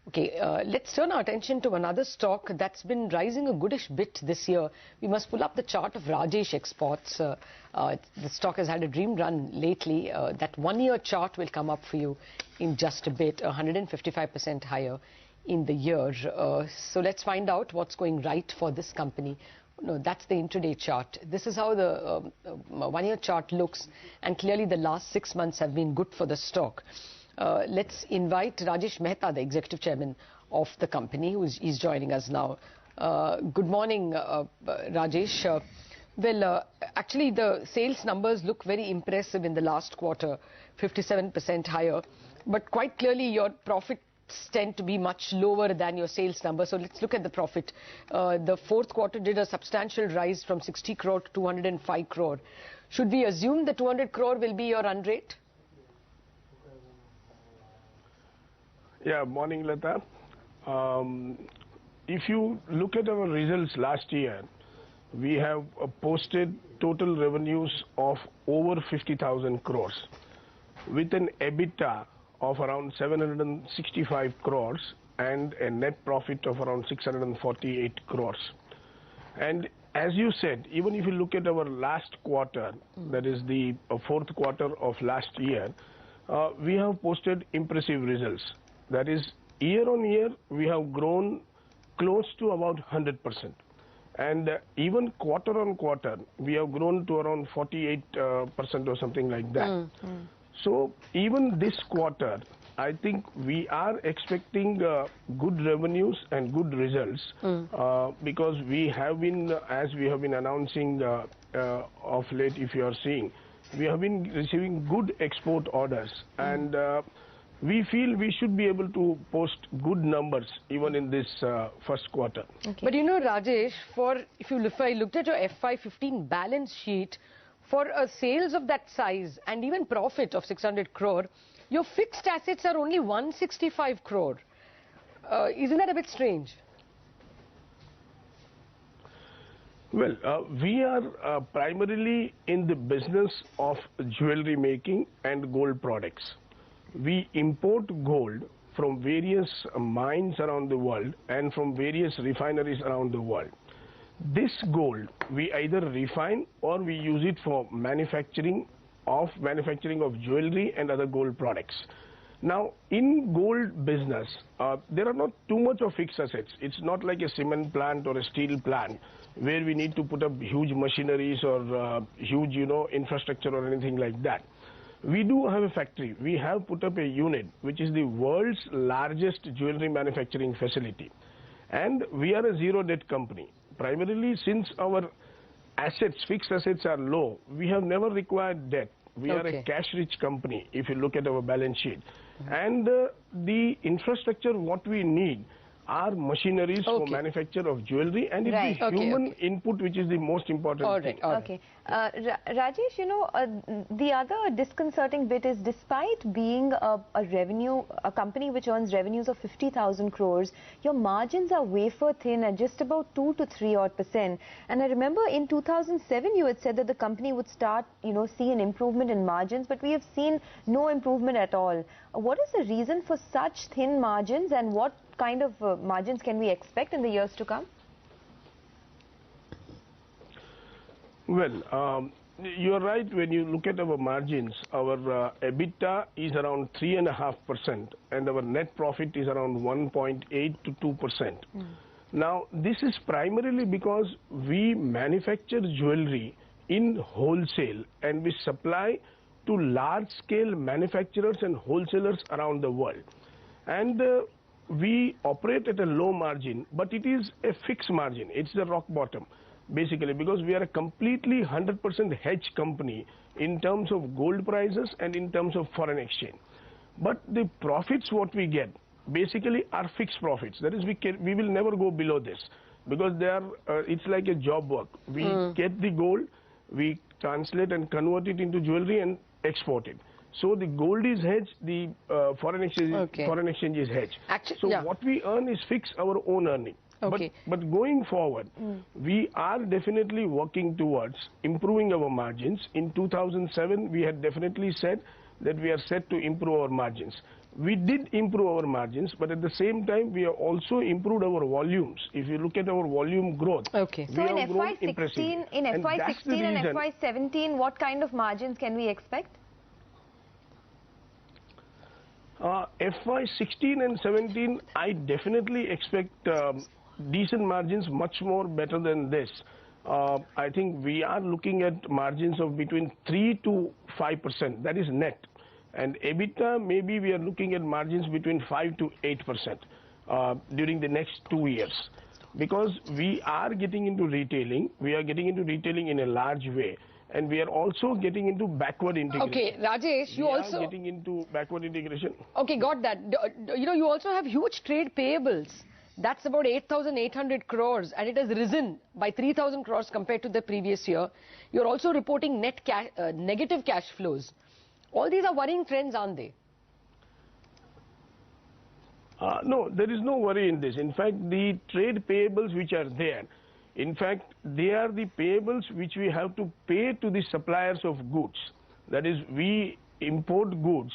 Okay, let's turn our attention to another stock that's been rising a goodish bit this year. We must pull up the chart of Rajesh Exports. The stock has had a dream run lately. That one-year chart will come up for you in just a bit, 155% higher in the year. So let's find out what's going right for this company. No, that's the intraday chart. This is how the one-year chart looks, and clearly the last 6 months have been good for the stock. Let's invite Rajesh Mehta, the executive chairman of the company, he's joining us now. Good morning, Rajesh. Actually, the sales numbers look very impressive in the last quarter, 57% higher. But quite clearly, your profits tend to be much lower than your sales number. So let's look at the profit. The fourth quarter did a substantial rise from 60 crore to 205 crore. Should we assume the 200 crore will be your run rate? Yeah, morning, Lata. If you look at our results last year, we have posted total revenues of over 50,000 crores with an EBITDA of around 765 crores and a net profit of around 648 crores. And as you said, even if you look at our last quarter, that is the fourth quarter of last year, we have posted impressive results. That is, year on year, we have grown close to about 100%. And even quarter on quarter, we have grown to around 48% or something like that. So even this quarter, I think we are expecting good revenues and good results because we have been, as we have been announcing of late, if you are seeing, we have been receiving good export orders. And we feel we should be able to post good numbers even in this first quarter. Okay. But you know, Rajesh, if I looked at your FY15 balance sheet, for a sales of that size and even profit of 600 crore, your fixed assets are only 165 crore. Isn't that a bit strange? Well, we are primarily in the business of jewelry making and gold products. We import gold from various mines around the world and from various refineries around the world. This gold we either refine or we use it for manufacturing of jewelry and other gold products. Now, in gold business, there are not too much of fixed assets. It's not like a cement plant or a steel plant where we need to put up huge machineries or huge, infrastructure or anything like that. We do have a factory. We have put up a unit which is the world's largest jewelry manufacturing facility. And we are a zero debt company. Primarily, since our fixed assets are low, we have never required debt. We are a cash-rich company, if you look at our balance sheet. And the infrastructure, what we need are machineries for manufacture of jewelry, and it's the human input which is the most important thing. Okay. Rajesh, the other disconcerting bit is, despite being a company which earns revenues of 50,000 crores, your margins are wafer thin at just about 2 to 3 odd %. And I remember in 2007 you had said that the company would start, see an improvement in margins, but we have seen no improvement at all. What is the reason for such thin margins, and what kind of margins can we expect in the years to come? Well, you're right. When you look at our margins, our EBITDA is around 3.5% and our net profit is around 1.8 to 2%. Now, this is primarily because we manufacture jewelry in wholesale and we supply to large-scale manufacturers and wholesalers around the world. And we operate at a low margin, but it is a fixed margin. It's the rock bottom, basically, because we are a completely 100% hedge company in terms of gold prices and in terms of foreign exchange. But the profits what we get basically are fixed profits. That is, we will never go below this because it's like a job work. We get the gold, we translate and convert it into jewelry and export it. So the gold is hedged, the foreign exchange is hedged. Actually, what we earn is fixed our own earning. But going forward, we are definitely working towards improving our margins. In 2007, we had definitely said that we are set to improve our margins. we did improve our margins, but at the same time, we have also improved our volumes. If you look at our volume growth, Okay. So in FY16, and FY17, what kind of margins can we expect? FY16 and 17, I definitely expect decent margins, much more better than this. I think we are looking at margins of between 3 to 5%. That is net. And EBITDA, maybe we are looking at margins between 5 to 8% during the next 2 years. Because we are getting into retailing, we are getting into retailing in a large way. And we are also getting into backward integration. Okay, Rajesh, you also... We are getting into backward integration. Okay, got that. You know, you also have huge trade payables. That's about 8,800 crores and it has risen by 3,000 crores compared to the previous year. You're also reporting negative cash flows. All these are worrying trends, aren't they? No, there is no worry in this. In fact, the trade payables which are there, in fact, they are the payables which we have to pay to the suppliers of goods. That is, we import goods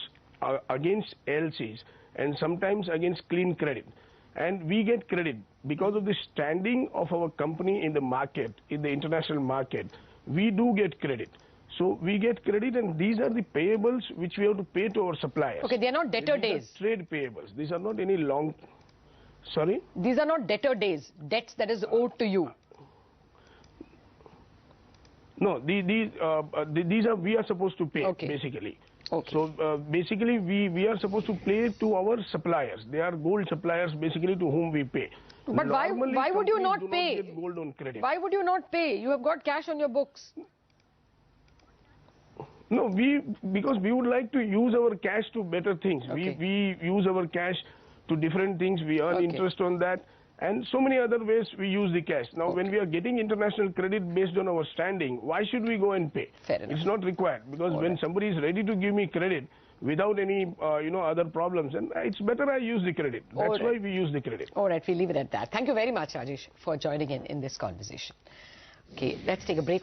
against LCs and sometimes against clean credit. And we get credit because of the standing of our company in the market, in the international market. We do get credit. So we get credit, and these are the payables which we have to pay to our suppliers. Okay, they are not debtor days. Trade payables. These are not any long... Sorry? These are not debtor days, debts that is owed to you. No, these are we are supposed to pay, okay. basically. Okay. So basically we are supposed to pay to our suppliers. They are gold suppliers basically to whom we pay. But why would you not pay? Not get gold on credit. Why would you not pay? You have got cash on your books. No, because we would like to use our cash to better things. Okay. We use our cash to different things. We earn interest on that. And so many other ways we use the cash. Now, when we are getting international credit based on our standing, why should we go and pay? Fair enough. It's not required. Because when somebody is ready to give me credit without any, other problems, and it's better I use the credit. That's why we use the credit. All right, we'll leave it at that. Thank you very much, Rajesh, for joining in this conversation. Okay, let's take a break.